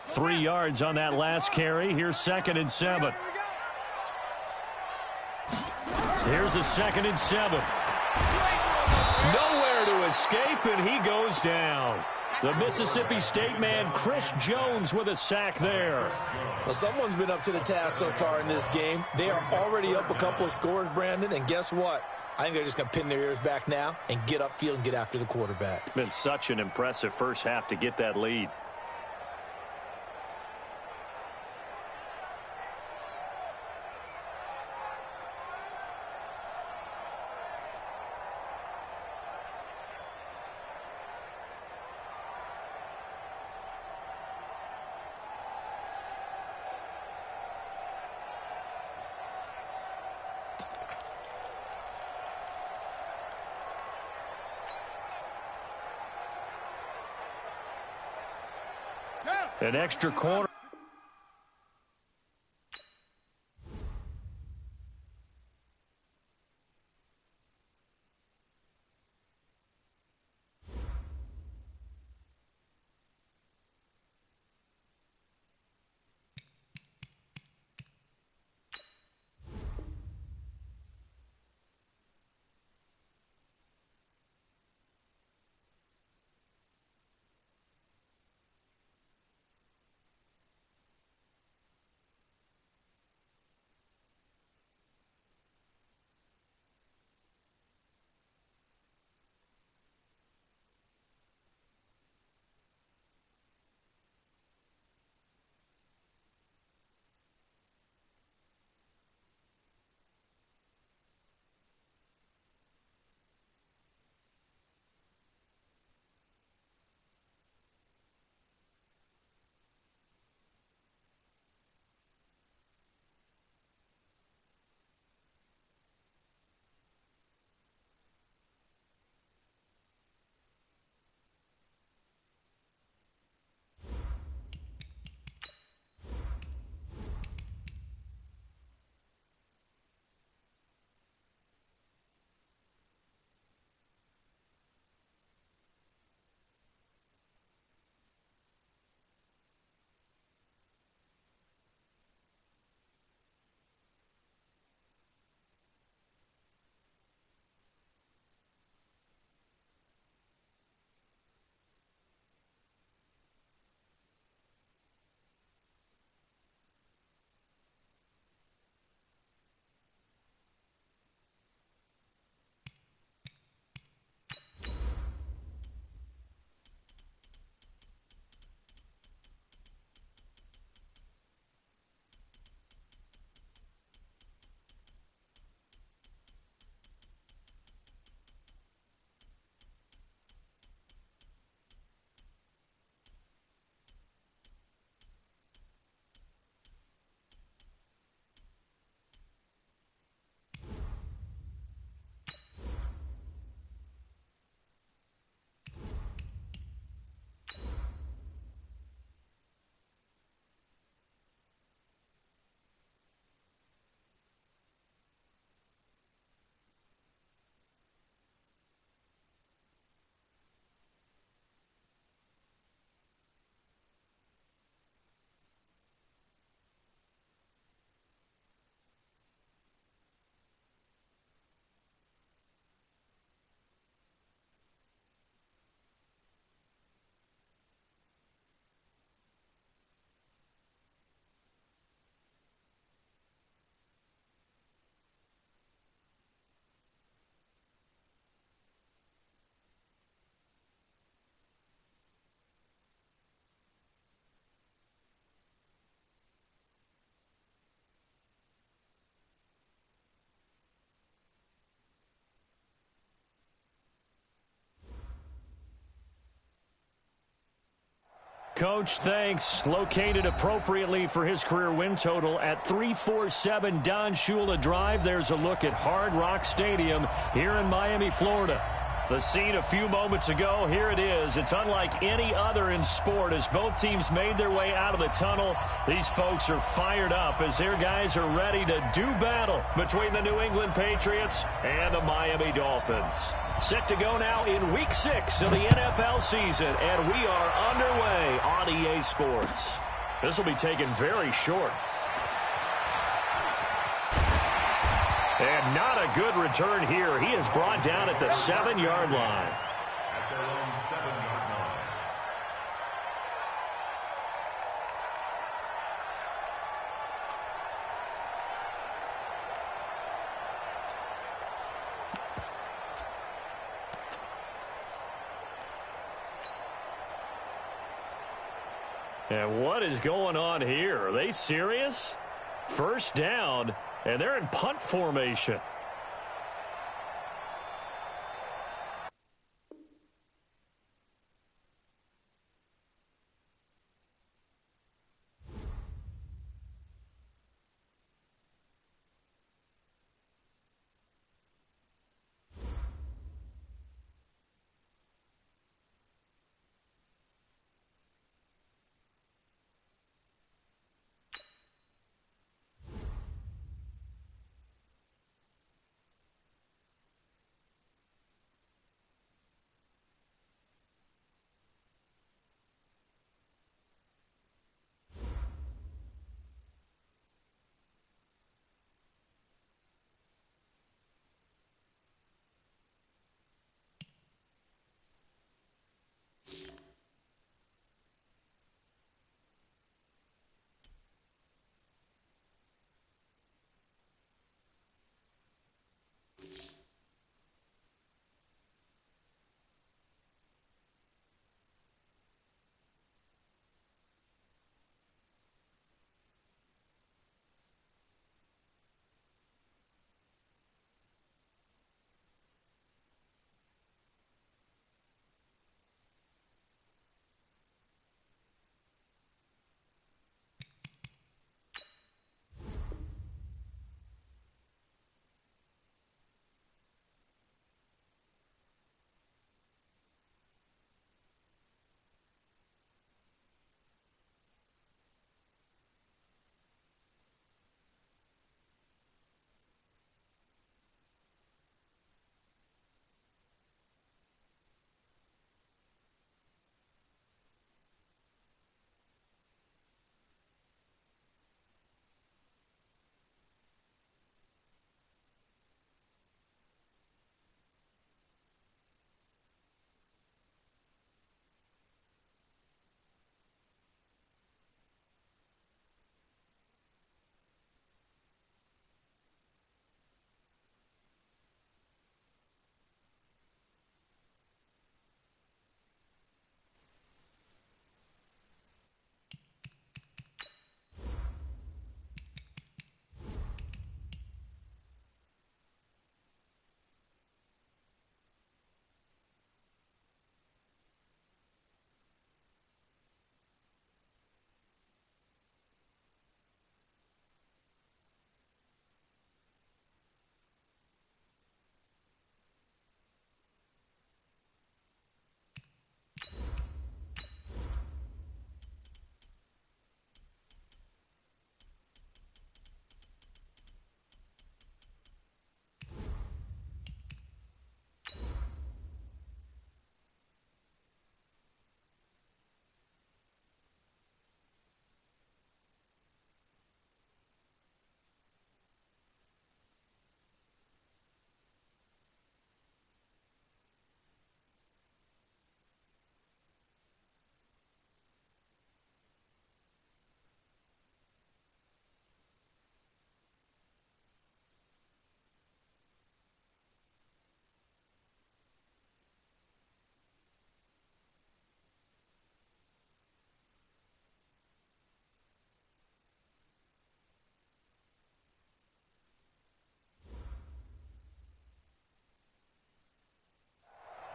3 yards on that last carry. Here's 2nd and 7. Here's a 2nd and 7. Nowhere to escape, and he goes down. The Mississippi State man, Chris Jones, with a sack there. Well, someone's been up to the task so far in this game. They are already up a couple of scores, Brandon, and guess what? I think they're just going to pin their ears back now and get upfield and get after the quarterback. Been such an impressive first half to get that lead. An extra corner. Coach, thanks. Located appropriately for his career win total at 347 Don Shula Drive. There's a look at Hard Rock Stadium here in Miami, Florida. The scene a few moments ago, here it is. It's unlike any other in sport as both teams made their way out of the tunnel. These folks are fired up as their guys are ready to do battle between the New England Patriots and the Miami Dolphins. Set to go now in Week 6 of the NFL season, and we are underway on EA Sports. This will be taken very short. And not a good return here. He is brought down at the 7-yard line. At their own 7-yard line. And what is going on here? Are they serious? First down. And they're in punt formation.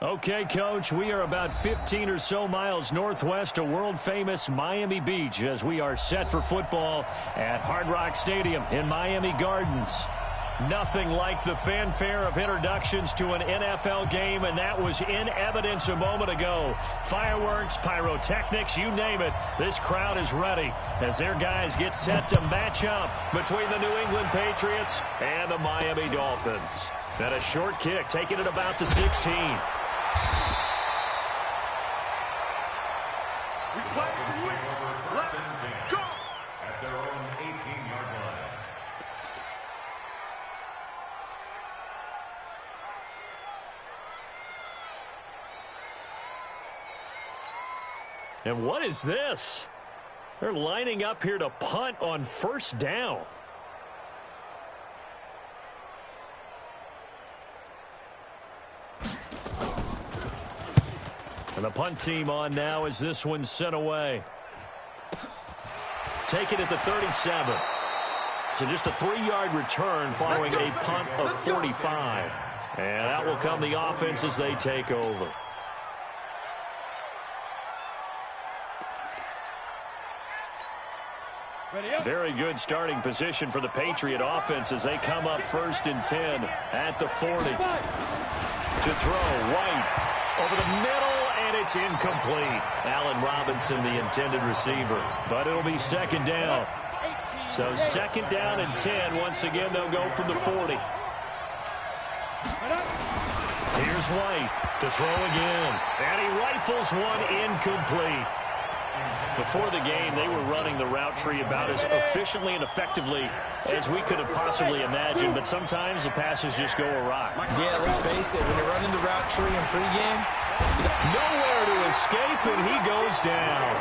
Okay, Coach, we are about 15 or so miles northwest of world-famous Miami Beach as we are set for football at Hard Rock Stadium in Miami Gardens. Nothing like the fanfare of introductions to an NFL game, and that was in evidence a moment ago. Fireworks, pyrotechnics, you name it. This crowd is ready as their guys get set to match up between the New England Patriots and the Miami Dolphins. And a short kick, taking it about the 16. And what is this? They're lining up here to punt on first down. And the punt team on now as this one's sent away. Take it at the 37. So just a 3-yard return following a punt of 45. And out will come the offense as they take over. Very good starting position for the Patriot offense as they come up 1st and 10 at the 40. To throw, White over the middle, and it's incomplete. Allen Robinson, the intended receiver, but it'll be 2nd down. So 2nd down and 10. Once again, they'll go from the 40. Here's White to throw again, and he rifles one incomplete. Before the game, they were running the route tree about as efficiently and effectively as we could have possibly imagined, but sometimes the passes just go awry. Yeah, let's face it, when you're running the route tree in pregame, nowhere to escape, and he goes down.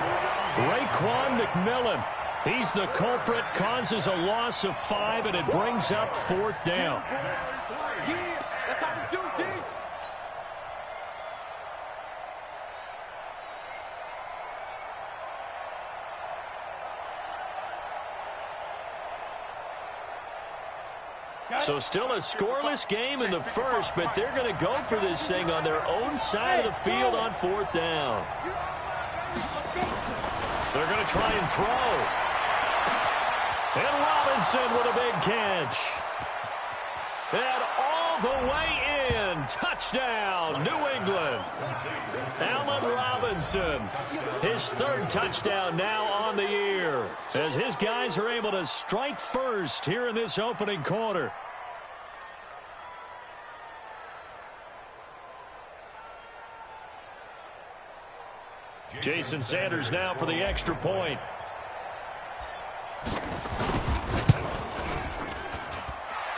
Raekwon McMillan, he's the culprit, causes a loss of 5, and it brings up 4th down. That's how we do things. So still a scoreless game in the first, but they're going to go for this thing on their own side of the field on 4th down. They're going to try and throw. And Robinson with a big catch. And all the way in. Touchdown, New England. Allen Robinson, his 3rd touchdown now on the year, as his guys are able to strike first here in this opening quarter. Jason Sanders now for the extra point.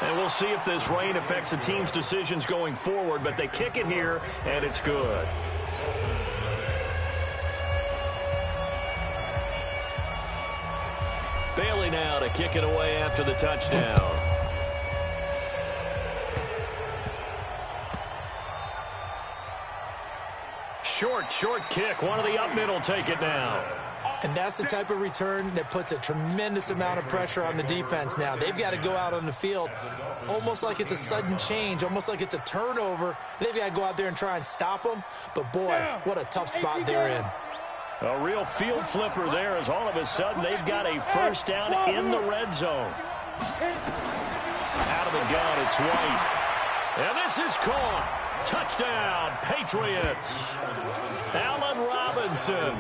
And we'll see if this rain affects the team's decisions going forward, but they kick it here, and it's good. Bailey now to kick it away after the touchdown. Short kick. One of the up middle take it now. And that's the type of return that puts a tremendous amount of pressure on the defense now. They've got to go out on the field almost like it's a sudden change, almost like it's a turnover. They've got to go out there and try and stop them. But, boy, what a tough spot they're in. A real field flipper there as all of a sudden they've got a first down in the red zone. Out of the gun, it's White. And this is caught. Touchdown, Patriots. Allen Robinson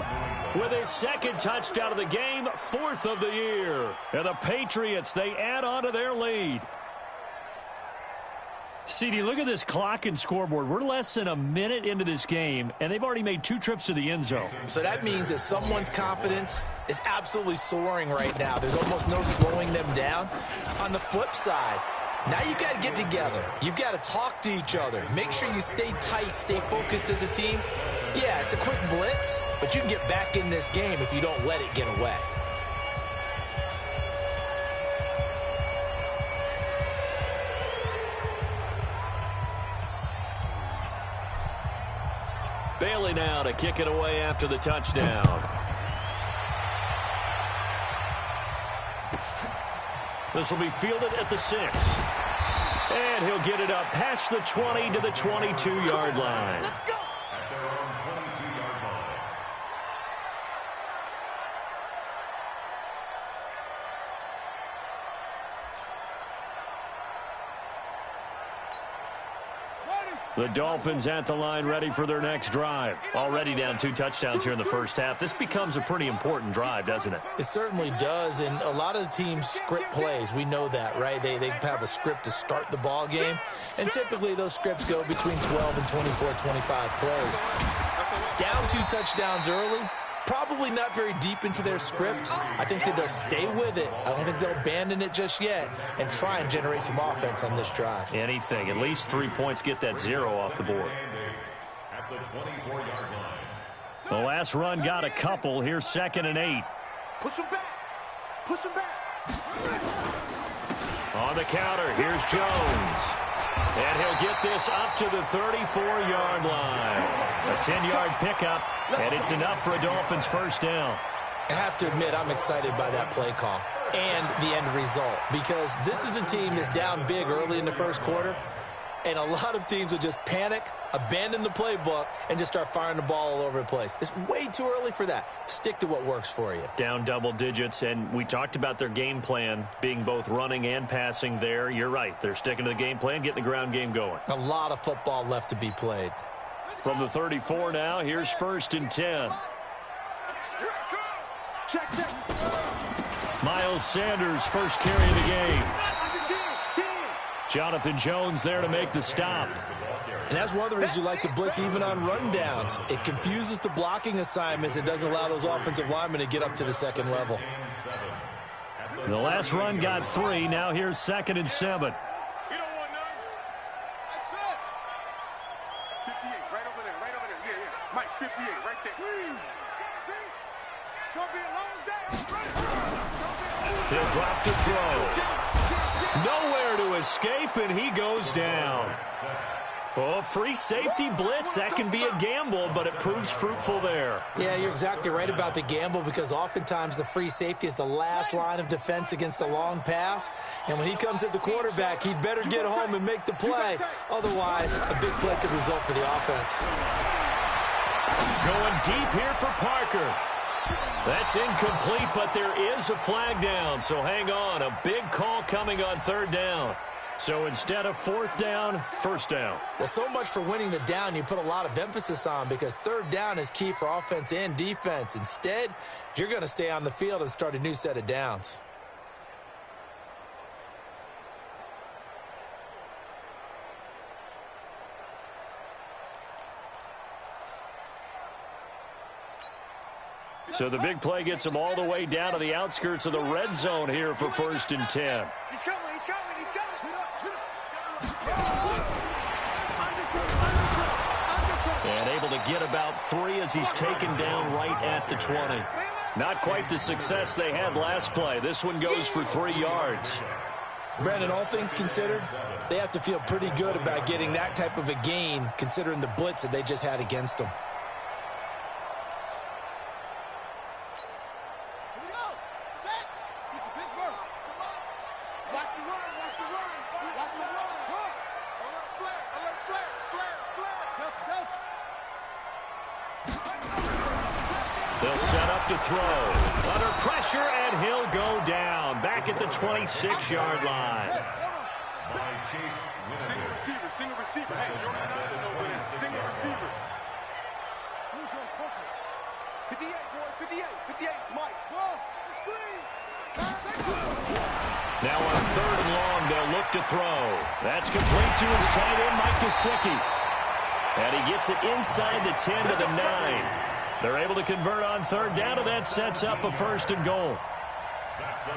with his 2nd touchdown of the game, 4th of the year. And the Patriots, they add on to their lead. CD, look at this clock and scoreboard. We're less than a minute into this game, and they've already made 2 trips to the end zone. So that means that someone's confidence is absolutely soaring right now. There's almost no slowing them down. On the flip side, now you've got to get together. You've got to talk to each other. Make sure you stay tight, stay focused as a team. Yeah, it's a quick blitz, but you can get back in this game if you don't let it get away. Bailey now to kick it away after the touchdown. This will be fielded at the 6. And he'll get it up past the 20 to the 22-yard line. Let's go. At their own 22-yard line. The Dolphins at the line ready for their next drive. Already down 2 touchdowns here in the first half. This becomes a pretty important drive, doesn't it? It certainly does, and a lot of the teams script plays. We know that, right? They have a script to start the ball game, and typically those scripts go between 12 and 24, 25 plays. Down 2 touchdowns early, probably not very deep into their script. I think that they'll stay with it. I don't think they'll abandon it just yet and try and generate some offense on this drive. Anything. At least 3 points, get that 0 off the board. At the 24-yard line. The last run got a couple. Here's 2nd and 8. Push him back. Push him back. On the counter, here's Jones. And he'll get this up to the 34-yard line. A 10-yard pickup, and it's enough for a Dolphins first down. I have to admit, I'm excited by that play call and the end result, because this is a team that's down big early in the first quarter, and a lot of teams will just panic, abandon the playbook, and just start firing the ball all over the place. It's way too early for that. Stick to what works for you. Down double digits, and we talked about their game plan being both running and passing there. You're right. They're sticking to the game plan, getting the ground game going. A lot of football left to be played. From the 34 now, here's 1st and 10. Check. Miles Sanders, first carry of the game. Jonathan Jones there to make the stop. And that's one of the reasons you like to blitz even on rundowns. It confuses the blocking assignments. It doesn't allow those offensive linemen to get up to the second level. The last run got 3. Now here's 2nd and 7. You don't want none. That's it. 58, right over there. Yeah. Mike, 58, right there. It's going to be a long day. He'll drop to throw. Nowhere to escape, and he goes down. Oh, free safety blitz. That can be a gamble, but it proves fruitful there. Yeah, you're exactly right about the gamble, because oftentimes the free safety is the last line of defense against a long pass. And when he comes at the quarterback, he'd better get home and make the play. Otherwise, a big play could result for the offense. Going deep here for Parker. That's incomplete, but there is a flag down, so hang on. A big call coming on 3rd down. So instead of 4th down, 1st down. Well, so much for winning the down you put a lot of emphasis on, because 3rd down is key for offense and defense. Instead, you're going to stay on the field and start a new set of downs. So the big play gets him all the way down to the outskirts of the red zone here for 1st and 10. He's coming. And able to get about 3 as he's taken down right at the 20. Not quite the success they had last play. This one goes for 3 yards. Brandon, all things considered, they have to feel pretty good about getting that type of a gain, considering the blitz that they just had against them. They'll set up to throw. Under pressure, and he'll go down. Back at the 26-yard line. Single receiver. Hey, you already know what it is. Single receiver. 58, boys. 58. Mike. Screen. Now on 3rd and long, they'll look to throw. That's complete to his tight end, Mike Gesicki. And he gets it inside the 10 to the 9. They're able to convert on 3rd down, and that sets up a 1st and goal.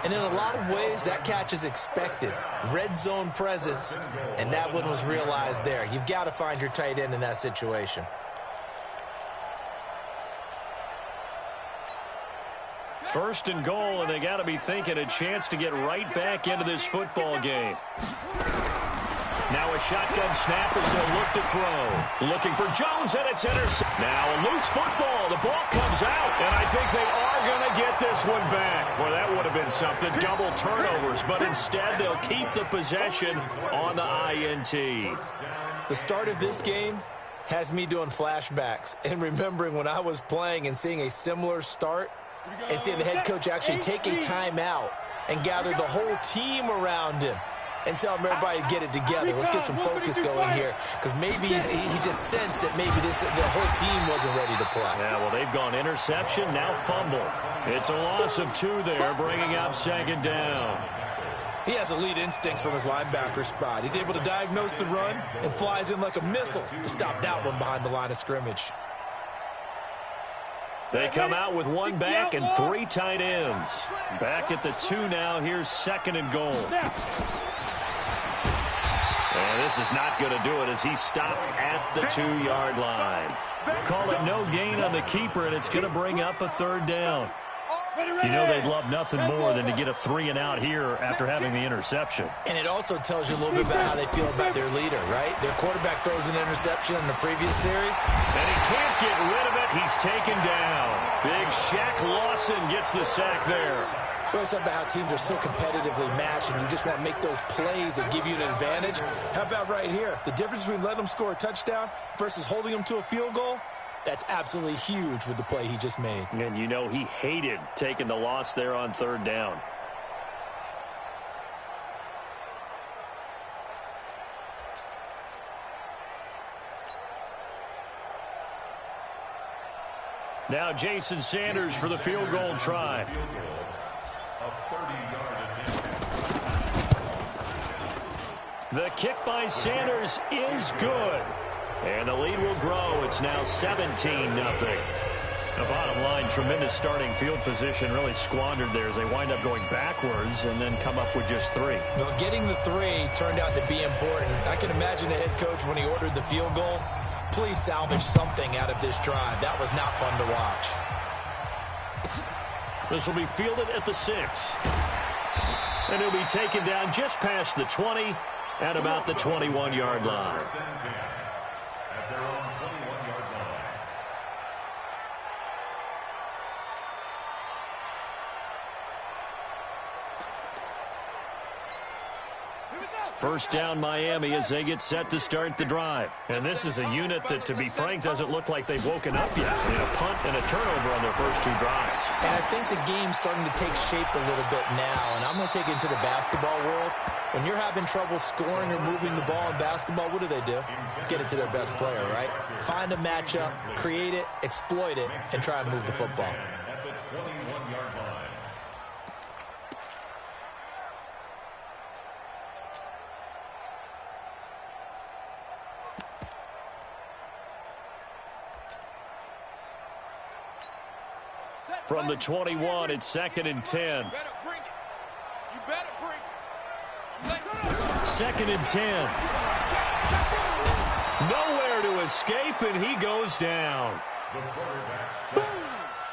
And in a lot of ways, that catch is expected. Red zone presence, and that one was realized there. You've got to find your tight end in that situation. First and goal, and they got to be thinking a chance to get right back into this football game. Now a shotgun snap as they'll look to throw. Looking for Jones, and it's intercepted. Now a loose football. The ball comes out, and I think they are going to get this one back. Well, that would have been something. Double turnovers, but instead they'll keep the possession on the INT. The start of this game has me doing flashbacks and remembering when I was playing and seeing a similar start and seeing the head coach actually take a timeout and gather the whole team around him and tell him everybody to get it together. Let's get some focus going here, because maybe he just sensed that maybe the whole team wasn't ready to play. Yeah, well, they've gone interception, now fumble. It's a loss of 2 there, bringing up second down. He has elite instincts from his linebacker spot. He's able to diagnose the run and flies in like a missile to stop that one behind the line of scrimmage. They come out with 1 back and 3 tight ends. Back at the 2 now. Here's second and goal. And this is not going to do it as he stopped at the 2-yard line. Call it no gain on the keeper, and it's going to bring up a third down. You know they'd love nothing more than to get a 3-and-out here after having the interception. And it also tells you a little bit about how they feel about their leader, right? Their quarterback throws an interception in the previous series. And he can't get rid of it. He's taken down. Big Shaq Lawson gets the sack there. We always talk about how teams are so competitively matched, and you just want to make those plays that give you an advantage. How about right here? The difference between letting them score a touchdown versus holding them to a field goal? That's absolutely huge with the play he just made. And you know he hated taking the loss there on third down. Now Jason Sanders for the field goal try. The kick by Sanders is good. And the lead will grow. It's now 17-0. The bottom line, tremendous starting field position, really squandered there as they wind up going backwards and then come up with just 3. Well, getting the 3 turned out to be important. I can imagine the head coach when he ordered the field goal. Please salvage something out of this drive. That was not fun to watch. This will be fielded at the 6. And he'll be taken down just past the 20 at about the 21-yard line. At their own 21-yard line. First down Miami as they get set to start the drive. And this is a unit that, to be frank, doesn't look like they've woken up yet. They had a punt and a turnover on their first 2 drives. And I think the game's starting to take shape a little bit now. And I'm going to take it into the basketball world. When you're having trouble scoring or moving the ball in basketball, what do? Get it to their best player, right? Find a matchup, create it, exploit it, and try and move the football. At the 21-yard line. From the 21, it's 2nd and 10. You better bring it. 2nd and 10. Nowhere to escape, and he goes down. The quarterback sack. Boom!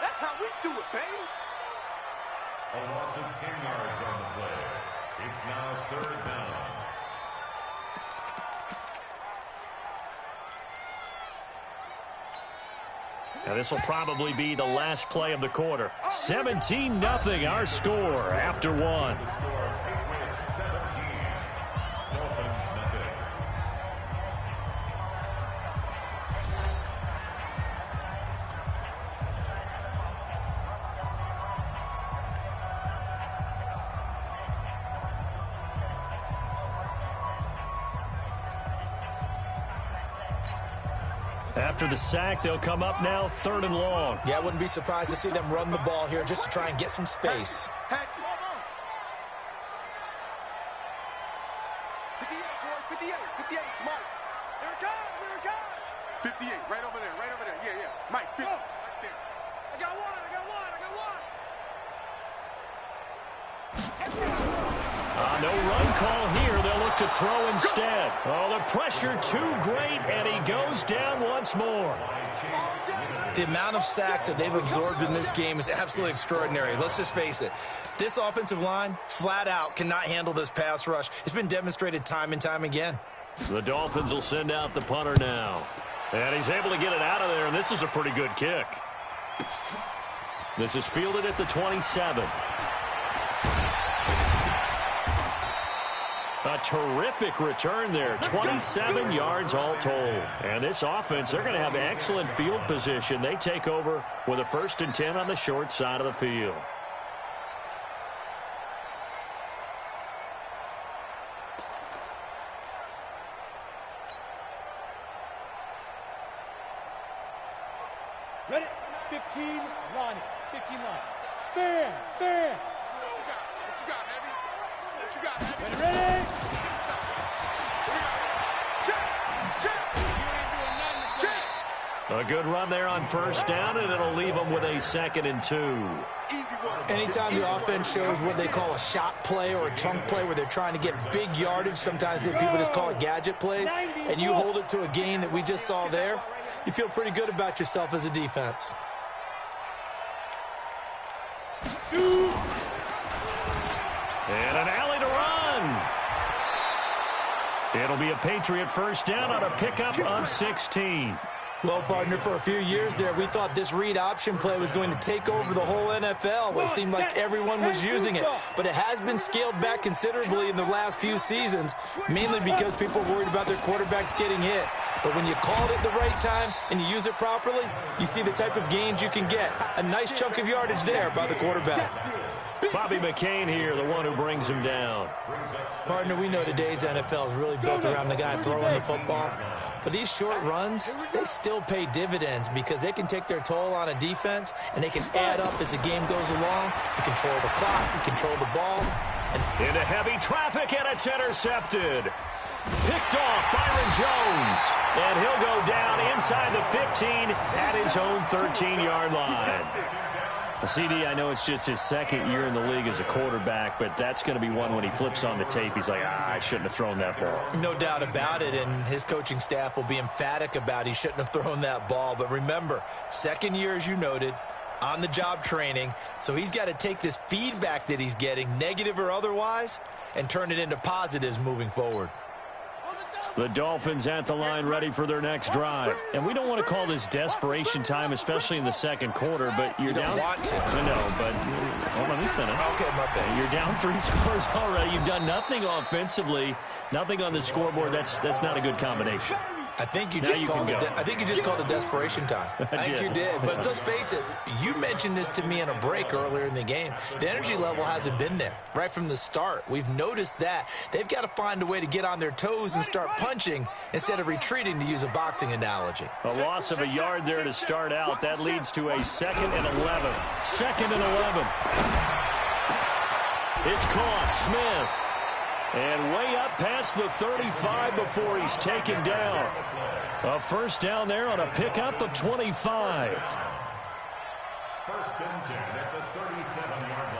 That's how we do it, baby. A loss of 10 yards on the play. It's now 3rd down. Now this will probably be the last play of the quarter. 17-0 our score after 1. Patriots 17. Dolphins nothing. After the sack, they'll come up now 3rd and long. Yeah, I wouldn't be surprised to see them run the ball here just to try and get some space. Hatchet. 58, boy. 58. 58. Mike. Here it comes. Here it comes. 58. Right over there. Right over there. Yeah, yeah. Mike. 50. Right there. I got one. I got one. I got one. No run call here. They'll look to throw instead. Oh, the pressure too great, and he goes down once more. The amount of sacks that they've absorbed in this game is absolutely extraordinary. Let's just face it. This offensive line, flat out, cannot handle this pass rush. It's been demonstrated time and time again. The Dolphins will send out the punter now. And he's able to get it out of there, and this is a pretty good kick. This is fielded at the 27. A terrific return there, 27 yards all told. And this offense, they're going to have excellent field position. They take over with a 1st and 10 on the short side of the field. Line it. 15 line. Stand. Stand. What you got? What you got, Heavy? What you got, Heavy? Ready, ready? Check. Check. Check. A good run there on first down, and it'll leave them with a 2nd and 2. Easy work. Anytime the offense shows what they call a shot play or a chunk play where they're trying to get big yardage, sometimes people just call it gadget plays, and you hold it to a gain that we just saw there, you feel pretty good about yourself as a defense. And an alley to run. It'll be a Patriot first down on a pickup of 16. Well, partner, for a few years there, we thought this read option play was going to take over the whole NFL. It seemed like everyone was using it, but it has been scaled back considerably in the last few seasons, mainly because people are worried about their quarterbacks getting hit. But when you call it at the right time and you use it properly, you see the type of gains you can get. A nice chunk of yardage there by the quarterback. Bobby McCain here, the one who brings him down. Partner, we know today's NFL is really built around the guy throwing the football. But these short runs, they still pay dividends because they can take their toll on a defense and they can add up as the game goes along. You control the clock, you control the ball. Into heavy traffic, and it's intercepted. Picked off Byron Jones. And he'll go down inside the 15 at his own 13-yard line. CD, I know it's just his 2nd year in the league as a quarterback, but that's going to be one when he flips on the tape, he's like, I shouldn't have thrown that ball. No doubt about it, and his coaching staff will be emphatic about he shouldn't have thrown that ball. But remember, 2nd year, as you noted, on-the-job training, so he's got to take this feedback that he's getting, negative or otherwise, and turn it into positives moving forward. The Dolphins at the line ready for their next drive. And we don't want to call this desperation time, especially in the 2nd quarter, but you're down. You don't want to. I know, but well, let me finish. Okay, my bad. You're down 3 scores already. You've done nothing offensively, nothing on the scoreboard. That's not a good combination. I think you just called it. I think you just called it desperation time. I think you did. But let's face it. You mentioned this to me in a break earlier in the game. The energy level hasn't been there right from the start. We've noticed that they've got to find a way to get on their toes and start punching instead of retreating, to use a boxing analogy. A loss of a yard there to start out. That leads to a 2nd and 11. 2nd and 11. It's caught. Smith. And way up past the 35 before he's taken down. A first down there on a pickup of 25. 1st and 10 at the 37-yard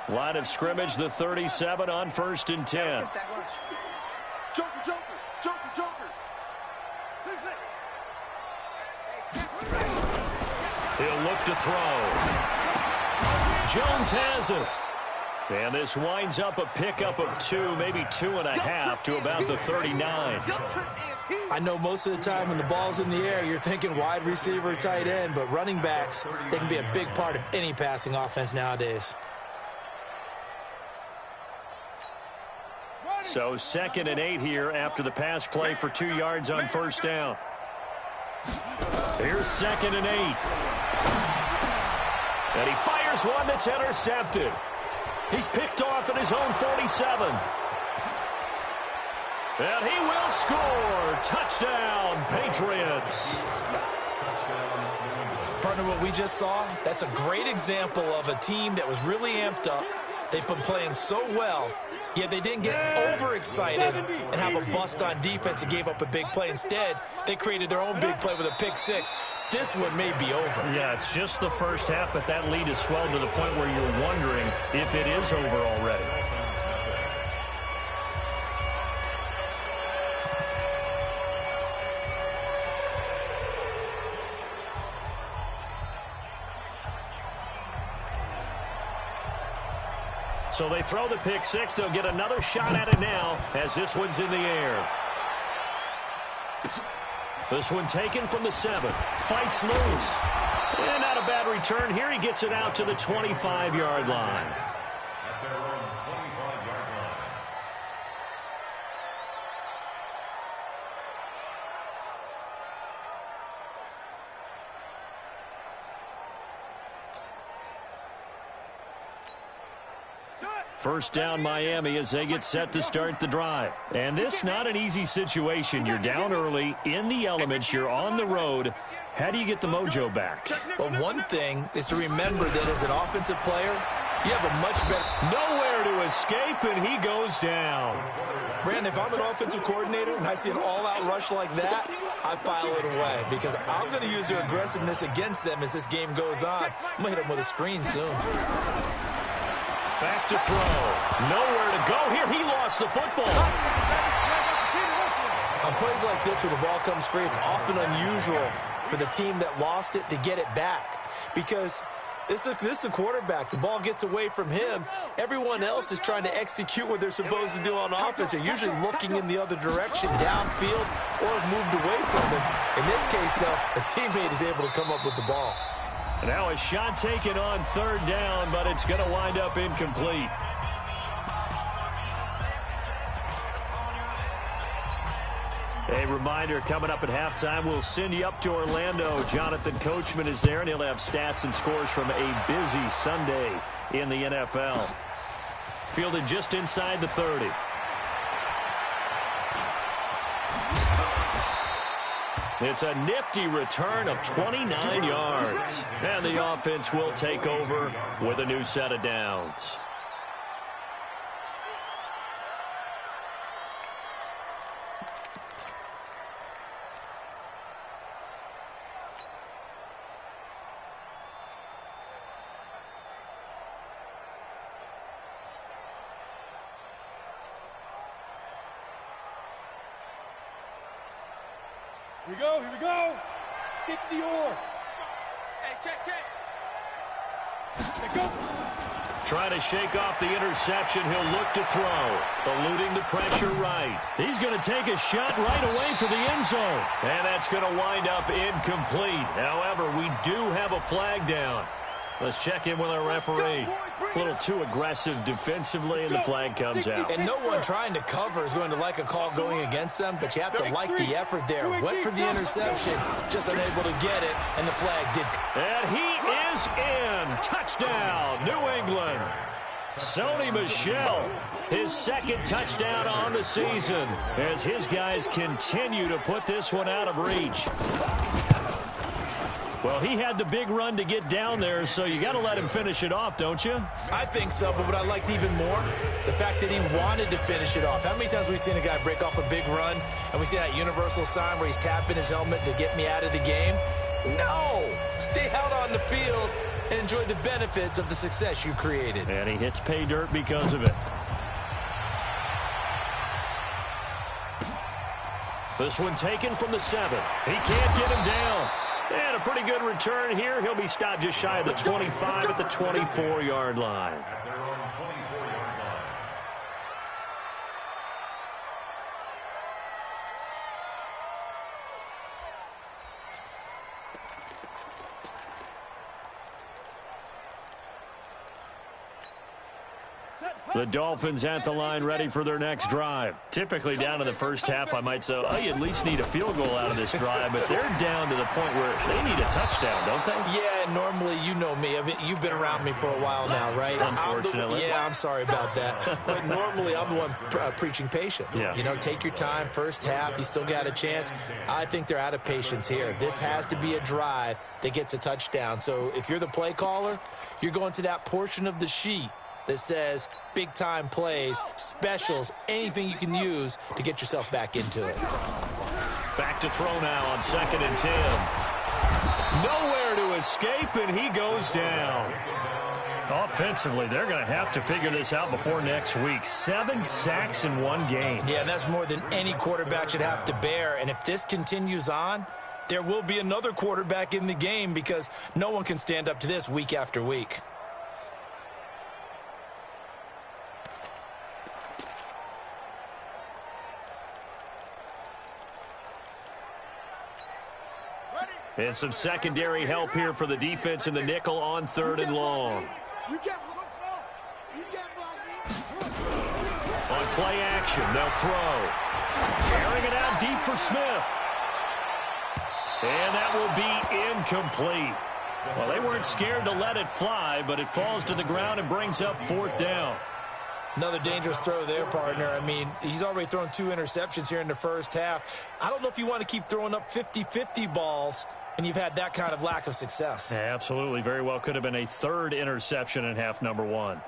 line. Line of scrimmage, the 37 on 1st and 10. Joker, Joker, Joker, Joker. He'll look to throw. Jones has it. And this winds up a pickup of 2, maybe 2.5 to about the 39. I know most of the time when the ball's in the air, you're thinking wide receiver, tight end, but running backs, they can be a big part of any passing offense nowadays. So 2nd and 8 here after the pass play for 2 yards on first down. Here's 2nd and 8. And he fires one that's intercepted. He's picked off at his own 47. And he will score. Touchdown, Patriots. Partner, what we just saw, that's a great example of a team that was really amped up. They've been playing so well, yet they didn't get overexcited and have a bust on defense and gave up a big play. Instead, they created their own big play with a pick 6. This one may be over. Yeah, it's just the first half, but that lead has swelled to the point where you're wondering if it is over already. So they throw the pick 6. They'll get another shot at it now as this one's in the air. This one taken from the 7. Fights loose. And not a bad return. Here he gets it out to the 25-yard line. At their own 25-yard line. First down Miami as they get set to start the drive. And this not an easy situation. You're down early, in the elements, you're on the road. How do you get the mojo back? Well, one thing is to remember that as an offensive player, you have a much better... Nowhere to escape, and he goes down. Brandon, if I'm an offensive coordinator and I see an all-out rush like that, I file it away because I'm going to use their aggressiveness against them as this game goes on. I'm going to hit them with a screen soon. Back to throw. Nowhere to go. Here, he lost the football. On plays like this where the ball comes free, it's often unusual for the team that lost it to get it back because this is the quarterback. The ball gets away from him. Everyone else is trying to execute what they're supposed to do on offense. They're usually looking in the other direction, downfield, or have moved away from him. In this case, though, a teammate is able to come up with the ball. Now a shot taken on third down, but it's going to wind up incomplete. A reminder, coming up at halftime, we'll send you up to Orlando. Jonathan Coachman is there, and he'll have stats and scores from a busy Sunday in the NFL. Fielded just inside the 30. It's a nifty return of 29 yards. And the offense will take over with a new set of downs. Here we go, here we go. 60 or. Hey, check. Let go. Trying to shake off the interception. He'll look to throw. Eluding the pressure right. He's going to take a shot right away for the end zone. And that's going to wind up incomplete. However, we do have a flag down. Let's check in with our referee. A little too aggressive defensively, and the flag comes out. And no one trying to cover is going to like a call going against them, but you have to like the effort there. Went for the interception, just unable to get it, and the flag did. And he is in. Touchdown, New England. Sony Michel, his second touchdown on the season, as his guys continue to put this one out of reach. Well, he had the big run to get down there, so you got to let him finish it off, don't you? I think so, but what I liked even more, the fact that he wanted to finish it off. How many times have we seen a guy break off a big run, and we see that universal sign where he's tapping his helmet to get me out of the game? No! Stay out on the field and enjoy the benefits of the success you created. And he hits pay dirt because of it. This one taken from the 7. He can't get him down. And a pretty good return here. He'll be stopped just shy of the 25 at the 24-yard line. At their own 24-yard line. The Dolphins at the line ready for their next drive. Typically down in the first half, I might say, oh, you at least need a field goal out of this drive, but they're down to the point where they need a touchdown, don't they? Yeah, normally, you know me. I mean, you've been around me for a while now, right? Unfortunately. I'm sorry about that. But normally, I'm the one preaching patience. Yeah. You know, take your time. First half, you still got a chance. I think they're out of patience here. This has to be a drive that gets a touchdown. So if you're the play caller, you're going to that portion of the sheet that says big-time plays, specials, anything you can use to get yourself back into it. Back to throw now on 2nd and 10. Nowhere to escape, and he goes down. Offensively, they're going to have to figure this out before next week. 7 sacks in one game. Yeah, and that's more than any quarterback should have to bear. And if this continues on, there will be another quarterback in the game because no one can stand up to this week after week. And some secondary help here for the defense in the nickel on 3rd and long. You can't block me. You can't block me. On play action, they'll throw. Carrying it out deep for Smith. And that will be incomplete. Well, they weren't scared to let it fly, but it falls to the ground and brings up 4th down. Another dangerous throw there, partner. I mean, he's already thrown 2 interceptions here in the first half. I don't know if you want to keep throwing up 50-50 balls when you've had that kind of lack of success. Yeah, absolutely. Very well could have been a 3rd interception in half number 1.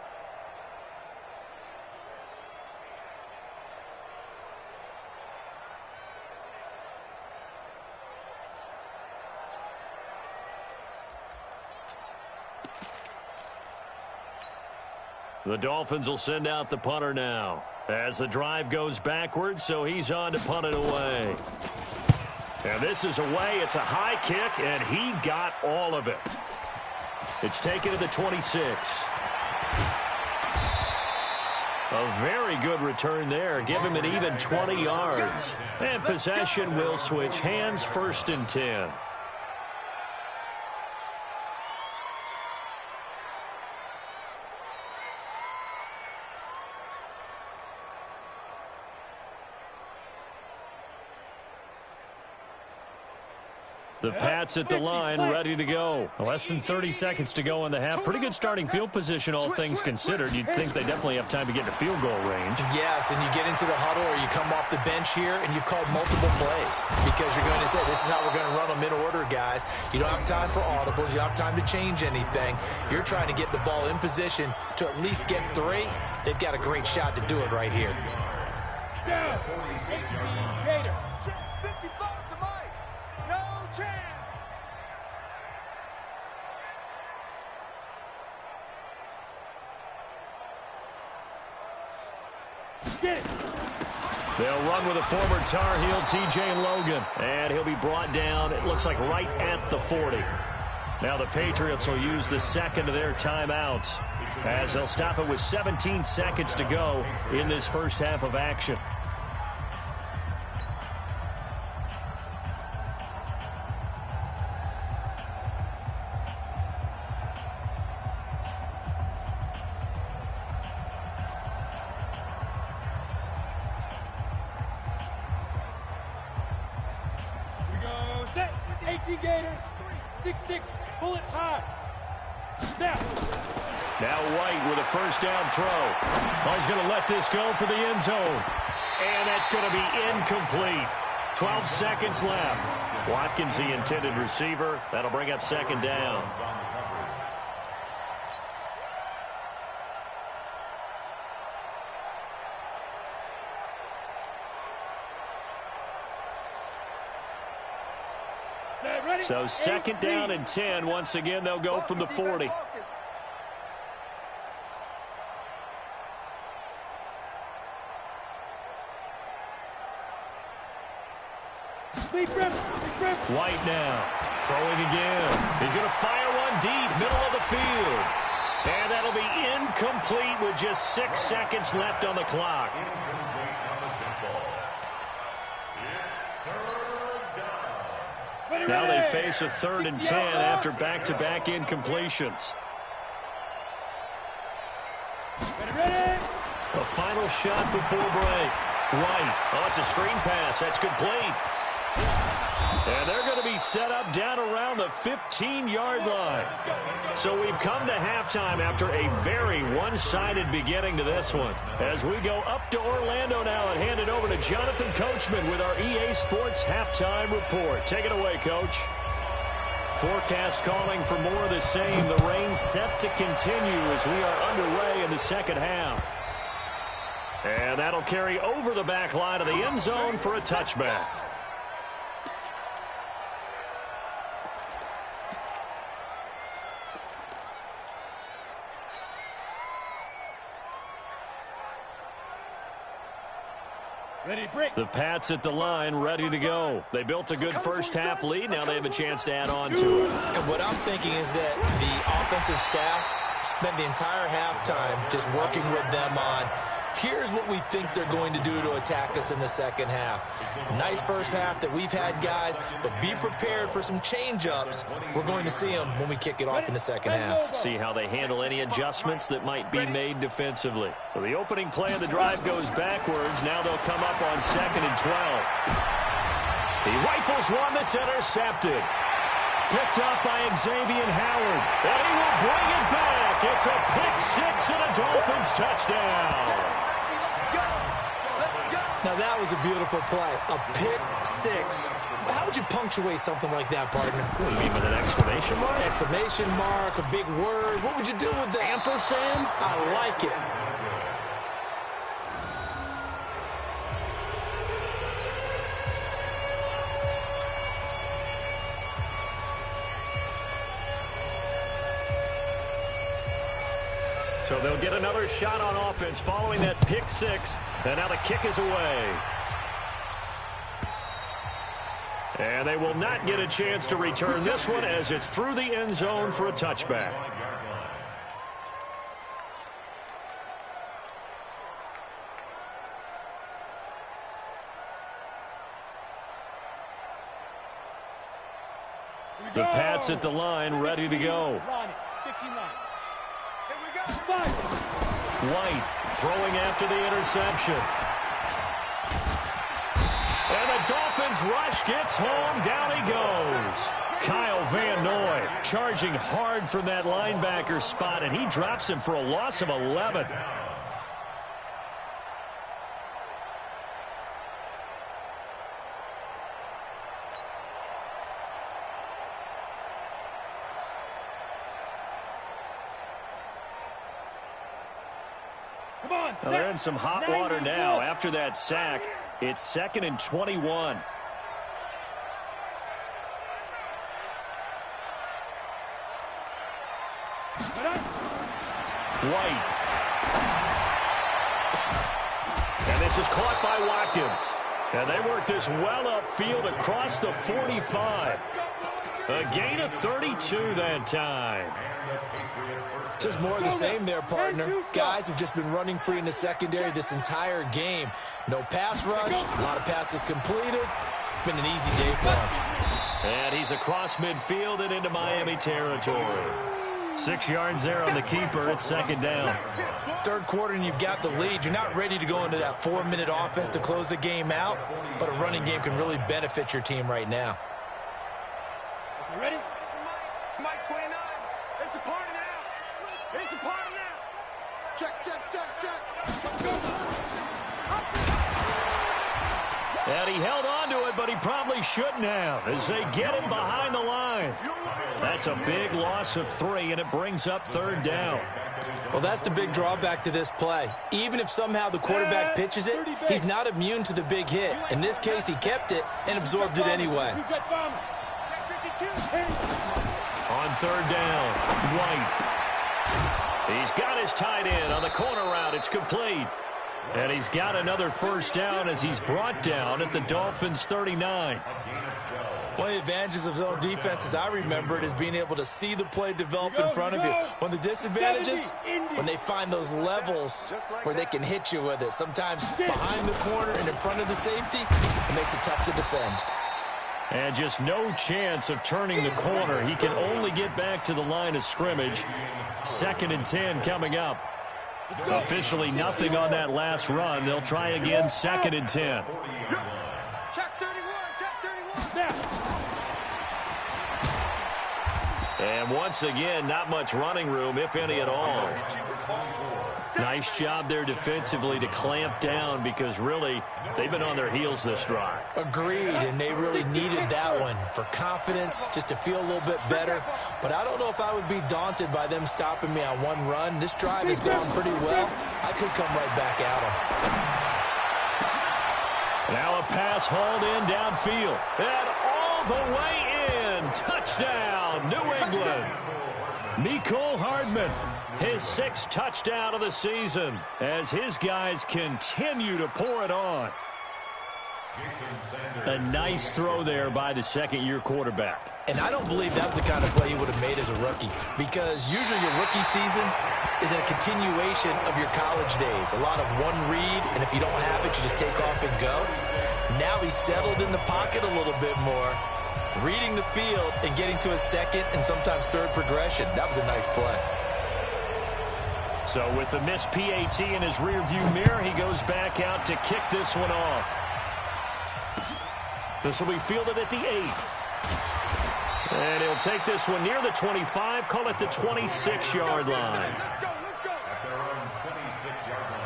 The Dolphins will send out the punter now as the drive goes backwards, so he's on to punt it away. And this is away. It's a high kick, and he got all of it. It's taken to the 26. A very good return there. Give him an even 20 yards. And possession will switch hands, 1st and 10. The Pats at the line, ready to go. Less than 30 seconds to go in the half. Pretty good starting field position, all things considered. You'd think they definitely have time to get to field goal range. Yes, and you get into the huddle or you come off the bench here and you've called multiple plays because you're going to say, this is how we're going to run them in order, guys. You don't have time for audibles. You don't have time to change anything. You're trying to get the ball in position to at least get 3. They've got a great shot to do it right here. Down. 18, Gator. 55 to Mike. No chance. Get it. They'll run with a former Tar Heel, T.J. Logan. And he'll be brought down, it looks like, right at the 40. Now the Patriots will use the 2nd of their timeouts as they'll stop it with 17 seconds to go in this first half of action. Here we go. Set. 18 Gator. 6-6. Bullet high. Now. Now White with a first down throw. He's going to let this go for the end zone. And that's going to be incomplete. 12 seconds left. Watkins, the intended receiver. That'll bring up 2nd down. So 2nd down and 10. Once again, they'll go from the 40. White now, throwing again. He's going to fire one deep, middle of the field. And that'll be incomplete with just 6 seconds left on the clock. Now they face a 3rd and 10 after back-to-back incompletions. A final shot before break. White. Oh, it's a screen pass. That's complete. And they're going to be set up down around the 15-yard line. So we've come to halftime after a very one-sided beginning to this one. As we go up to Orlando now and hand it over to Jonathan Coachman with our EA Sports Halftime Report. Take it away, Coach. Forecast calling for more of the same. The rain set to continue as we are underway in the second half. And that'll carry over the back line of the end zone for a touchback. Ready, break. The Pats at the line, ready to go. They built a good first half lead. Now they have a chance to add on to it. And what I'm thinking is that the offensive staff spent the entire halftime just working with them on, here's what we think they're going to do to attack us in the second half. Nice first half that we've had, guys, but be prepared for some change-ups. We're going to see them when we kick it off in the second half. See how they handle any adjustments that might be made defensively. So the opening play of the drive goes backwards. Now they'll come up on 2nd and 12. He rifles one that's intercepted. Picked up by Xavier Howard. And he will bring it back. back. It's a pick six and a Dolphins touchdown. Now, that was a beautiful play. A pick six. How would you punctuate something like that, partner? What do you mean, with an exclamation mark? Exclamation mark, a big word. What would you do with that? Ampersand? I like it. So they'll get another shot on offense following that pick six. And now the kick is away. And they will not get a chance to return this one as it's through the end zone for a touchback. The Pats at the line, ready to go. White throwing after the interception. And the Dolphins rush gets home. Down he goes. Kyle Van Noy charging hard from that linebacker spot, and he drops him for a loss of 11. Well, they're in some hot water now after that sack. It's 2nd and 21. White. And this is caught by Watkins. And they work this well upfield across the 45. A gain of 32 that time. Just more of the same there, partner. Guys have just been running free in the secondary this entire game. No pass rush, a lot of passes completed. Been an easy day for him. And he's across midfield and into Miami territory. 6 yards there on the keeper. It's 2nd down. Third quarter and you've got the lead. You're not ready to go into that 4-minute offense to close the game out, but a running game can really benefit your team right now. You ready? Mike 29. It's a party now. It's a party now. Check, check, check, check. Check, go. And he held on to it, but he probably shouldn't have as they get him behind the line. That's a big loss of 3, and it brings up 3rd down. Well, that's the big drawback to this play. Even if somehow the quarterback pitches it, he's not immune to the big hit. In this case, he kept it and absorbed it anyway. On 3rd down, White. He's got his tight end on the corner route. It's complete. And he's got another 1st down as he's brought down at the Dolphins' 39. One of the advantages of zone defense, as I remember it, is being able to see the play develop in front of you. One of the disadvantages, when they find those levels where they can hit you with it. Sometimes behind the corner and in front of the safety, it makes it tough to defend. And just no chance of turning the corner. He can only get back to the line of scrimmage. 2nd and 10 coming up. Officially nothing on that last run. They'll try again, 2nd and 10. Check 31, check 31. And once again, not much running room, if any at all. Nice job there defensively to clamp down because really they've been on their heels this drive. Agreed, and they really needed that one for confidence, just to feel a little bit better. But I don't know if I would be daunted by them stopping me on one run. This drive has gone pretty well. I could come right back at them. Now a pass hauled in downfield. And all the way in. Touchdown, New England. Mecole Hardman, his 6th touchdown of the season as his guys continue to pour it on. A nice throw there by the 2nd-year quarterback. And I don't believe that was the kind of play he would have made as a rookie, because usually your rookie season is a continuation of your college days. A lot of one read, and if you don't have it, you just take off and go. Now he's settled in the pocket a little bit more, reading the field and getting to a 2nd and sometimes 3rd progression. That was a nice play. So with the missed PAT in his rearview mirror, he goes back out to kick this one off. This will be fielded at the 8. And he'll take this one near the 25, call it the 26-yard line. Let's go, let's go. At their own 26-yard line.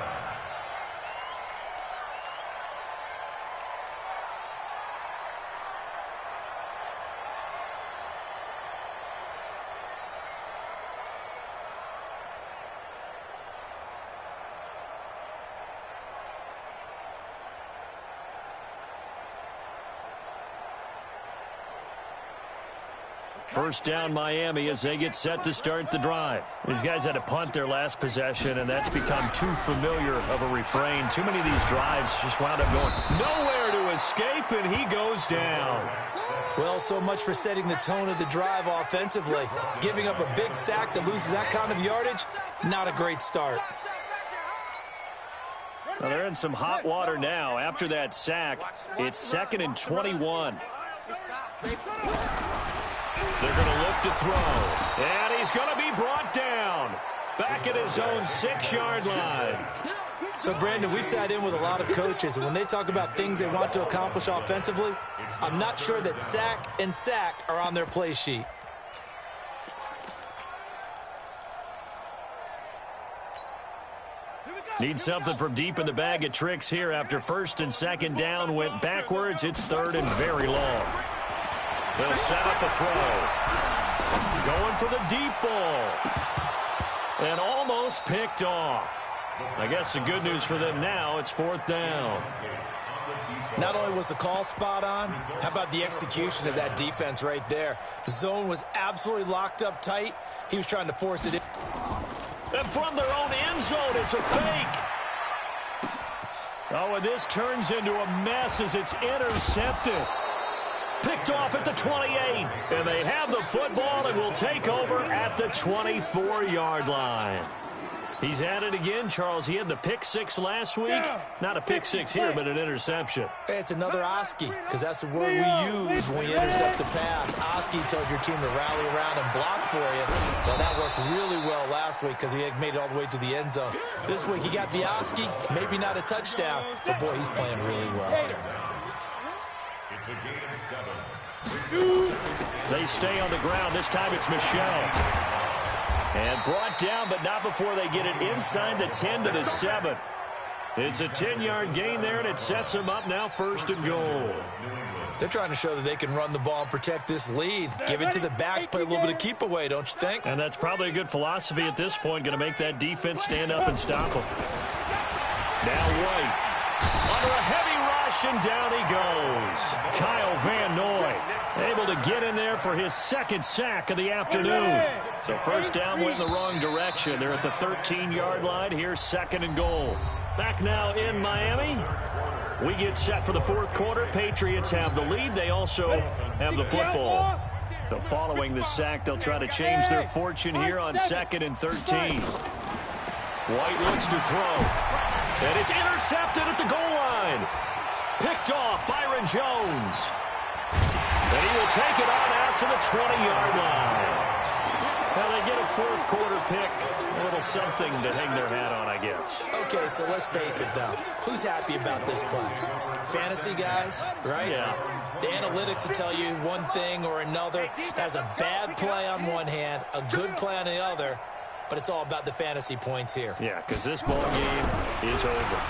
First down, Miami, as they get set to start the drive. These guys had to punt their last possession, and that's become too familiar of a refrain. Too many of these drives just wound up going nowhere to escape, and he goes down. Well, so much for setting the tone of the drive offensively. Giving up a big sack that loses that kind of yardage, not a great start. Well, they're in some hot water now. After that sack, it's 2nd and 21. They're going to look to throw. And he's going to be brought down. Back at his own 6-yard line. So, Brandon, we sat in with a lot of coaches, and when they talk about things they want to accomplish offensively, I'm not sure that sack and sack are on their play sheet. Need something from deep in the bag of tricks here after 1st and 2nd down went backwards. It's 3rd and very long. They'll set up a throw. Going for the deep ball. And almost picked off. I guess the good news for them now, it's 4th down. Not only was the call spot on, how about the execution of that defense right there? The zone was absolutely locked up tight. He was trying to force it in. And from their own end zone, it's a fake. Oh, and this turns into a mess as it's intercepted. Picked off at the 28. And they have the football and will take over at the 24-yard line. He's at it again, Charles. He had the pick 6 last week. Not a pick 6 here, but an interception. It's another Oski, because that's the word we use when you intercept the pass. Oski tells your team to rally around and block for you. Well, that worked really well last week because he had made it all the way to the end zone. This week he got the Oski, maybe not a touchdown, but boy, he's playing really well. It's a gain of 7. They stay on the ground. This time it's Michelle. And brought down, but not before they get it inside the 10 to the 7. It's a 10-yard gain there, and it sets them up now 1st and goal. They're trying to show that they can run the ball and protect this lead. Give it to the backs, play a little bit of keep away, don't you think? And that's probably a good philosophy at this point, going to make that defense stand up and stop them. Now White under a heavy rush, and down he goes. Kyle Van Noy able to get in there for his 2nd sack of the afternoon. So 1st down went in the wrong direction. They're at the 13-yard line. Here's 2nd and goal. Back now in Miami. We get set for the 4th quarter. Patriots have the lead. They also have the football. So following the sack, they'll try to change their fortune here on 2nd and 13. White looks to throw. And it's intercepted at the goal line. Picked off Byron Jones. And he will take it on out to the 20-yard line. Well, they get a 4th quarter pick. A little something to hang their hat on, I guess. Okay, so let's face it, though. Who's happy about this play? Fantasy guys, right? Yeah. The analytics will tell you one thing or another. That's a bad play on one hand, a good play on the other, but it's all about the fantasy points here. Yeah, because this ball game is over.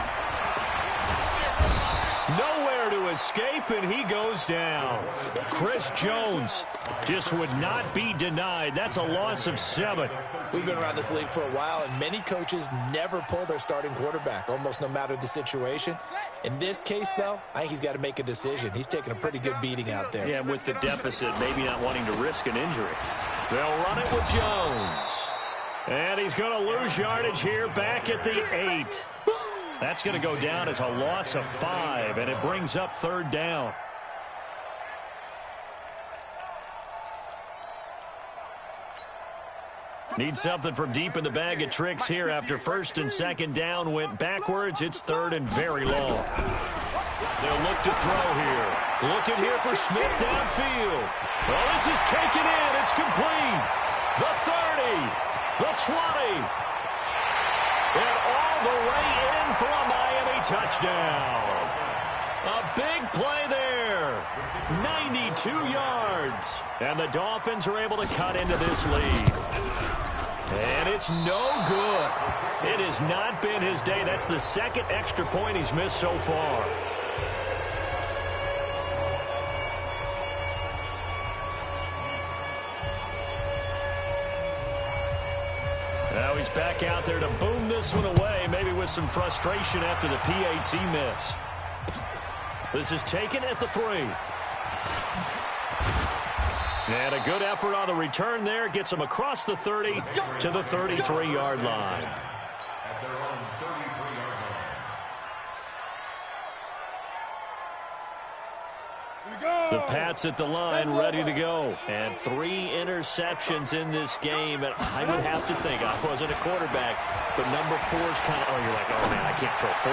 Nowhere to escape, and he goes down. Chris Jones just would not be denied. That's a loss of 7. We've been around this league for a while, and many coaches never pull their starting quarterback, almost no matter the situation. In this case, though, I think he's got to make a decision. He's taking a pretty good beating out there. Yeah, with the deficit, maybe not wanting to risk an injury. They'll run it with Jones. And he's going to lose yardage here back at the 8. That's going to go down as a loss of 5, and it brings up 3rd down. Need something from deep in the bag of tricks here after 1st and 2nd down went backwards. It's 3rd and very long. They'll look to throw here. Looking here for Smith downfield. Well, this is taken in. It's complete. The 30. The 20. And all the way in for a Miami touchdown. A big play there. 92 yards. And the Dolphins are able to cut into this lead. And it's no good. It has not been his day. That's the second extra point he's missed so far. Now he's back out there to boom this one away, maybe with some frustration after the PAT miss. This is taken at the 3. And a good effort on the return there. Gets him across the 30 to the 33-yard line. At their own 33-yard line. The Pats at the line, ready to go. And 3 interceptions in this game. And I would have to think, I wasn't a quarterback, but number 4 is kind of, oh, you're like, oh, man, I can't throw 4.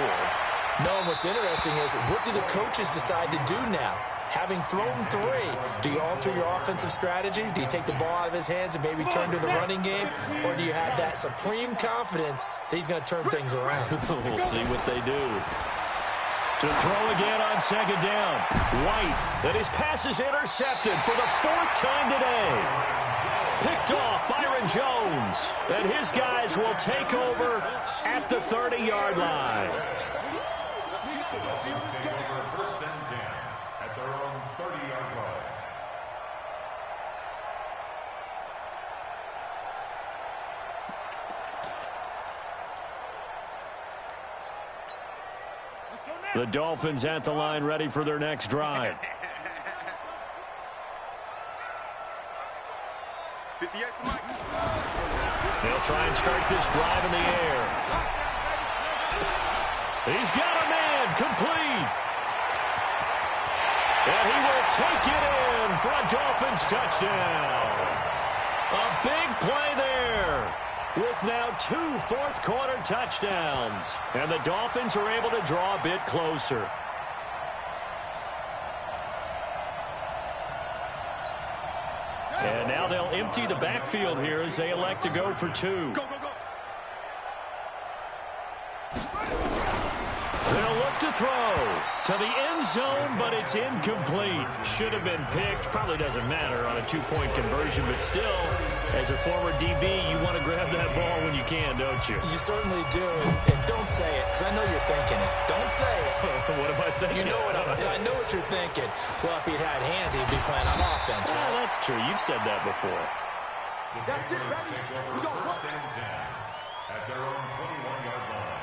No, and what's interesting is, what do the coaches decide to do now? Having thrown 3, do you alter your offensive strategy? Do you take the ball out of his hands and maybe turn to the running game? Or do you have that supreme confidence that he's going to turn things around? We'll see what they do. To throw again on second down. White, and his pass is intercepted for the 4th time today. Picked off Byron Jones. And his guys will take over at the 30-yard line. First and 10 at their own 30-yard line. The Dolphins at the line, ready for their next drive. 58 for Mike. They'll try and start this drive in the air. He's got a man, complete. And he will take it in for a Dolphins touchdown. A big play there with now 2 fourth-quarter touchdowns. And the Dolphins are able to draw a bit closer. And now they'll empty the backfield here as they elect to go for 2. Go, go, go. They'll look to throw to the end zone, but it's incomplete. Should have been picked. Probably doesn't matter on a 2-point conversion, but still, as a former DB, you want to grab that ball when you can, don't you? You certainly do, and don't say it, because I know you're thinking it. Don't say it. What am I thinking? You know what I know what you're thinking. Well, if he'd had hands, he'd be playing on offense. Well, that's true. You've said that before. That's it, baby. We go. First and 10 at their own 21-yard line.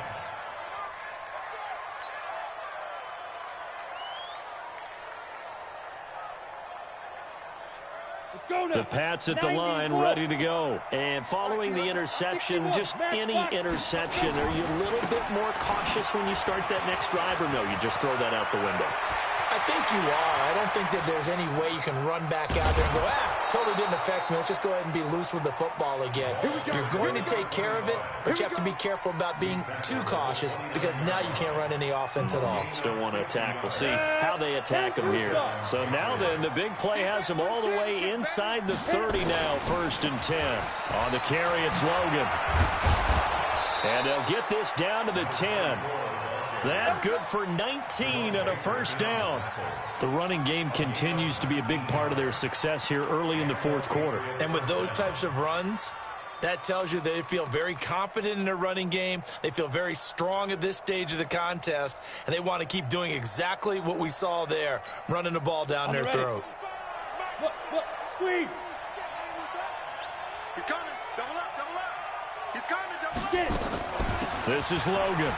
The Pats at the line, ready to go. And following the interception, just any interception, are you a little bit more cautious when you start that next drive, or no, you just throw that out the window? I think you are. I don't think that there's any way you can run back out there and go, totally didn't affect me. Let's just go ahead and be loose with the football again. You're going to take care of it, but you have to be careful about being too cautious, because now you can't run any offense at all. Still want to attack. We'll see how they attack them here. So now then, the big play has them all the way inside the 30 now, 1st and 10. On the carry, it's Logan. And they'll get this down to the 10. That good for 19 and a first down. The running game continues to be a big part of their success here early in the 4th quarter. And with those types of runs, that tells you they feel very confident in their running game. They feel very strong at this stage of the contest, and they want to keep doing exactly what we saw there, running the ball down their throat. Look, squeeze. He's coming. Double up, double up. He's coming, double up. Get it. This is Logan.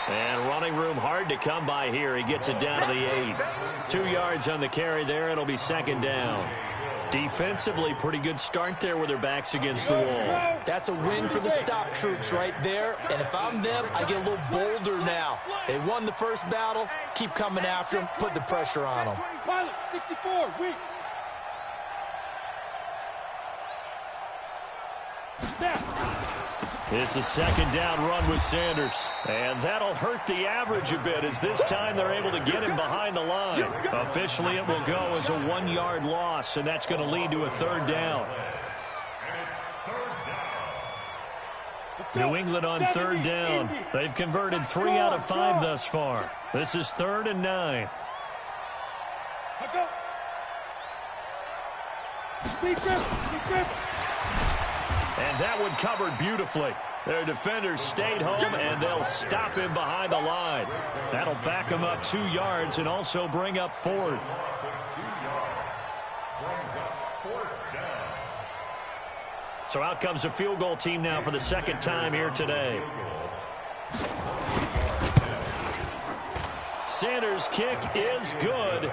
And running room hard to come by here. He gets it down to the 8. 2 yards on the carry there. It'll be 2nd down. Defensively, pretty good start there with their backs against the wall. That's a win for the stop troops right there. And if I'm them, I get a little bolder now. They won the first battle. Keep coming after them. Put the pressure on them. Pilot, 64, weak. Snap. It's a 2nd down run with Sanders. And that'll hurt the average a bit, as this time they're able to get him behind the line. Officially, it will go as a 1-yard loss, and that's going to lead to a 3rd down. And it's 3rd down. Let's New England on third down. They've converted 3 out of 5 thus far. This is 3rd and 9. And that one covered beautifully. Their defenders stayed home, and they'll stop him behind the line. That'll back him up 2 yards and also bring up 4th. So out comes a field goal team now for the 2nd time here today. Sanders' kick is good,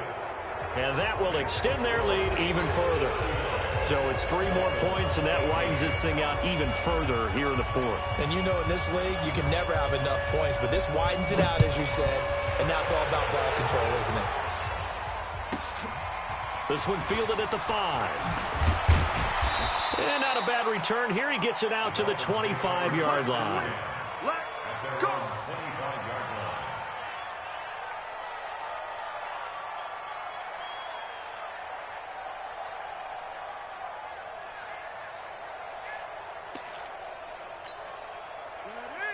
and that will extend their lead even further. So it's 3 more points, and that widens this thing out even further here in the 4th. And you know, in this league, you can never have enough points, but this widens it out, as you said, and now it's all about ball control, isn't it? This one fielded at the 5. And not a bad return here. He gets it out to the 25-yard line. Let's go.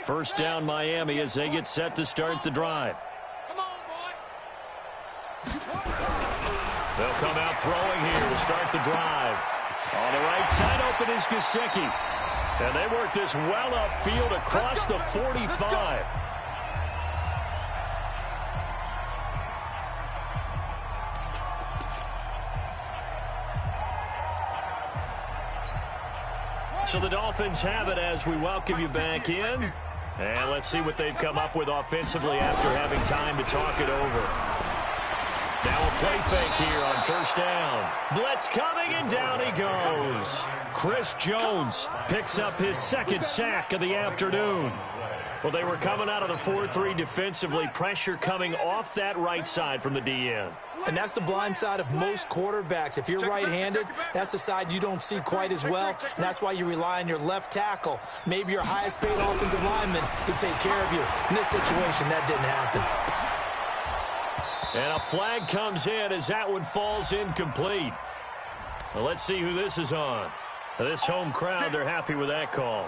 First down, Miami, as they get set to start the drive. Come on, boy. They'll come out throwing here to start the drive. On the right side, open is Gesicki. And they work this well upfield across the 45. So the Dolphins have it as we welcome you back in. And let's see what they've come up with offensively after having time to talk it over. Now a play fake here on first down. Blitz coming, and down he goes. Chris Jones picks up his 2nd sack of the afternoon. Well, they were coming out of the 4-3 defensively. Pressure coming off that right side from the DN. And that's the blind side of most quarterbacks. If you're right-handed, that's the side you don't see quite as well, and that's why you rely on your left tackle, maybe your highest-paid offensive lineman, to take care of you. In this situation, that didn't happen. And a flag comes in as that one falls incomplete. Well, let's see who this is on. This home crowd, they're happy with that call.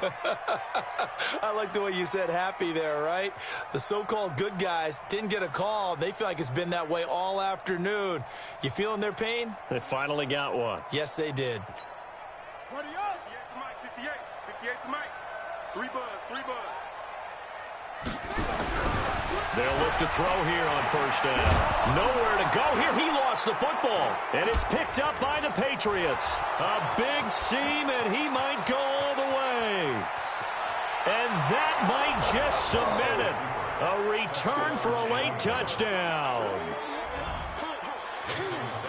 I like the way you said happy there, right? The so-called good guys didn't get a call. They feel like it's been that way all afternoon. You feeling their pain? They finally got one. Yes, they did. What are y'all? 58 to Mike, 58. 58 to Mike. 3 buzz, 3 buzz. They'll look to throw here on first down. Nowhere to go here. He lost the football. And it's picked up by the Patriots. A big seam, and he might go all the way. And that might just cement it. A return for a late touchdown.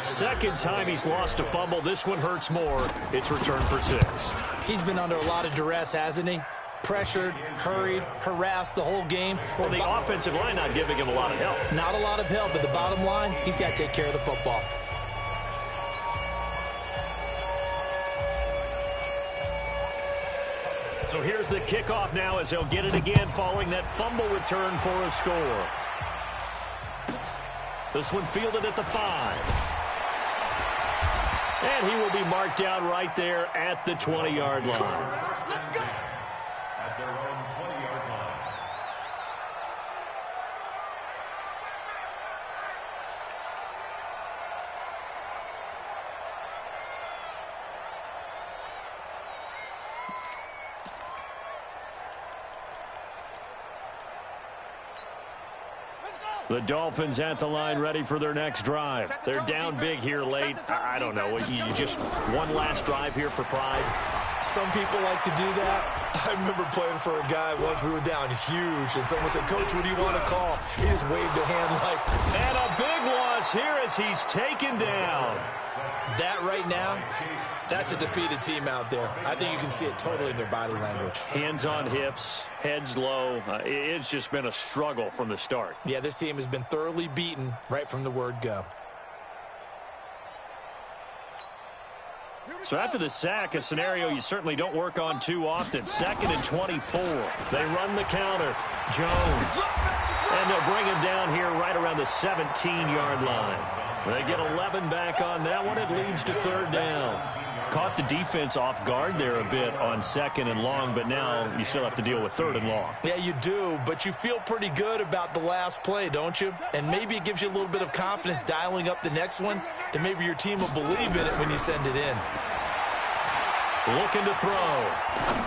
2nd time he's lost a fumble. This one hurts more. It's returned for 6. He's been under a lot of duress, hasn't he? Pressured, hurried, harassed the whole game. Well, the offensive line not giving him a lot of help. Not a lot of help, but the bottom line, he's got to take care of the football. So here's the kickoff now as they'll get it again following that fumble return for a score. This one fielded at the 5. And he will be marked down right there at the 20-yard line. At their own 20-yard line. The Dolphins at the line ready for their next drive. They're down big here late. I don't know. You just one last drive here for pride. Some people like to do that. I remember playing for a guy once. We were down huge, and someone said, "Coach, what do you want to call?" He just waved a hand like... And a big loss here as he's taken down. That right now, that's a defeated team out there. I think you can see it totally in their body language. Hands on hips, heads low. It's just been a struggle from the start. Yeah, this team has been thoroughly beaten right from the word go. So after the sack, a scenario you certainly don't work on too often. 2nd and 24. They run the counter. Jones. And they'll bring him down here right around the 17-yard line. They get 11 back on that one. It leads to 3rd down. Caught the defense off guard there a bit on 2nd and long, but now you still have to deal with 3rd and long. Yeah, you do, but you feel pretty good about the last play, don't you? And maybe it gives you a little bit of confidence dialing up the next one, that maybe your team will believe in it when you send it in. Looking to throw.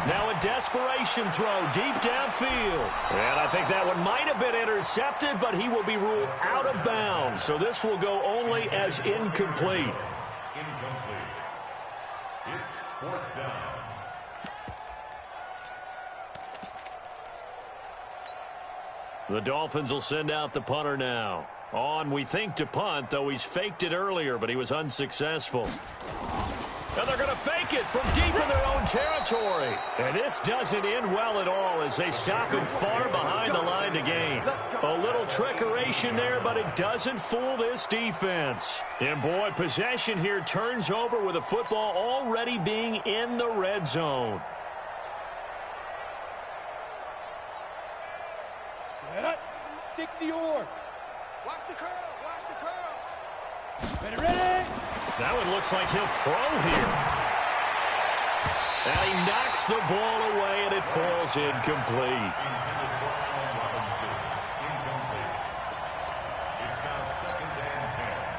Now a desperation throw deep downfield. And I think that one might have been intercepted, but he will be ruled out of bounds. So this will go only as incomplete. Incomplete. It's 4th down. The Dolphins will send out the punter now. On, we think, to punt, though he's faked it earlier, but he was unsuccessful. And they're going to fake it from deep in their own territory. And this doesn't end well at all as they stop him far behind the line to gain. A little trickeration there, but it doesn't fool this defense. And boy, possession here turns over with the football already being in the red zone. Set up. 60 or. Watch the curl. Watch the curls. Ready, ready. That one looks like he'll throw here. And he knocks the ball away, and it falls incomplete.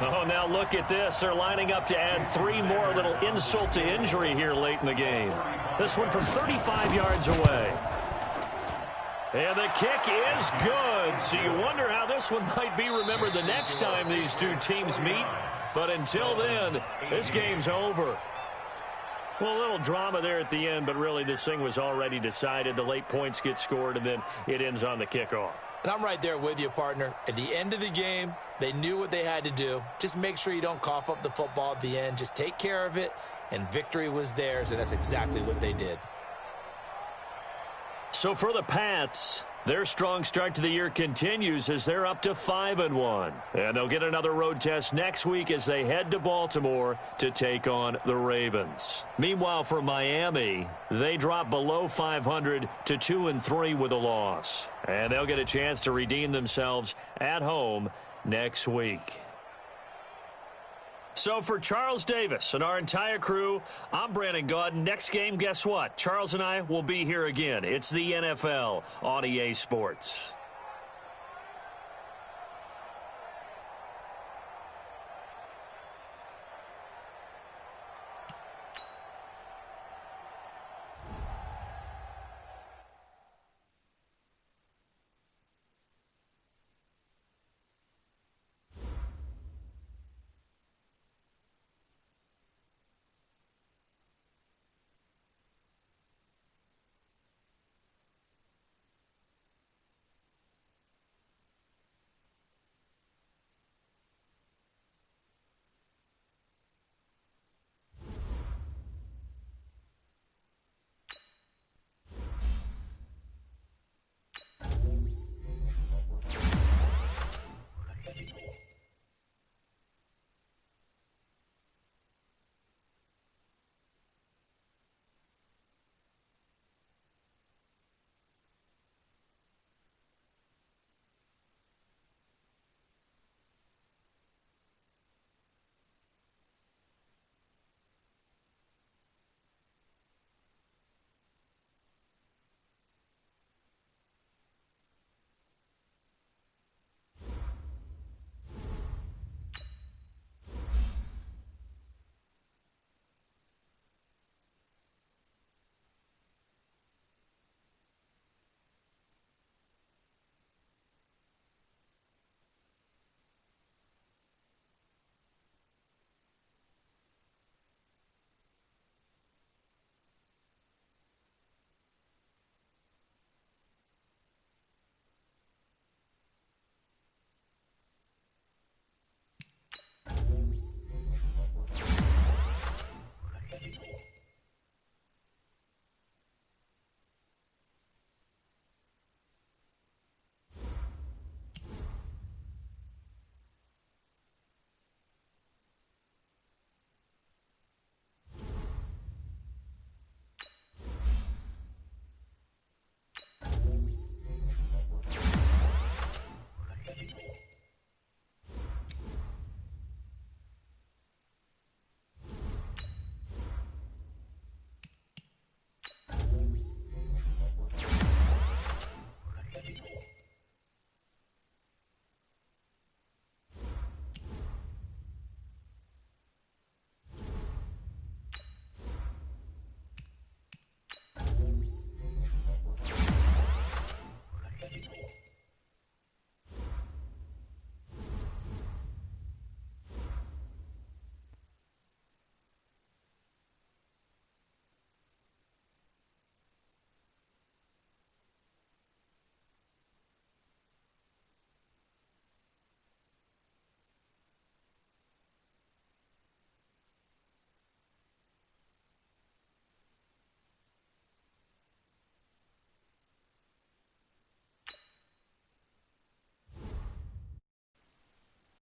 Oh, now look at this. They're lining up to add 3 more. A little insult to injury here late in the game. This one from 35 yards away. And the kick is good. So you wonder how this one might be remembered the next time these two teams meet. But until then, this game's over. Well, a little drama there at the end, but really this thing was already decided. The late points get scored, and then it ends on the kickoff. And I'm right there with you, partner. At the end of the game, they knew what they had to do. Just make sure you don't cough up the football at the end. Just take care of it, and victory was theirs, and that's exactly what they did. So for the Pats, their strong start to the year continues as they're up to 5-1. And they'll get another road test next week as they head to Baltimore to take on the Ravens. Meanwhile, for Miami, they drop below 500 to 2-3 with a loss. And they'll get a chance to redeem themselves at home next week. So for Charles Davis and our entire crew, I'm Brandon Gaudin. Next game, guess what? Charles and I will be here again. It's the NFL on EA Sports.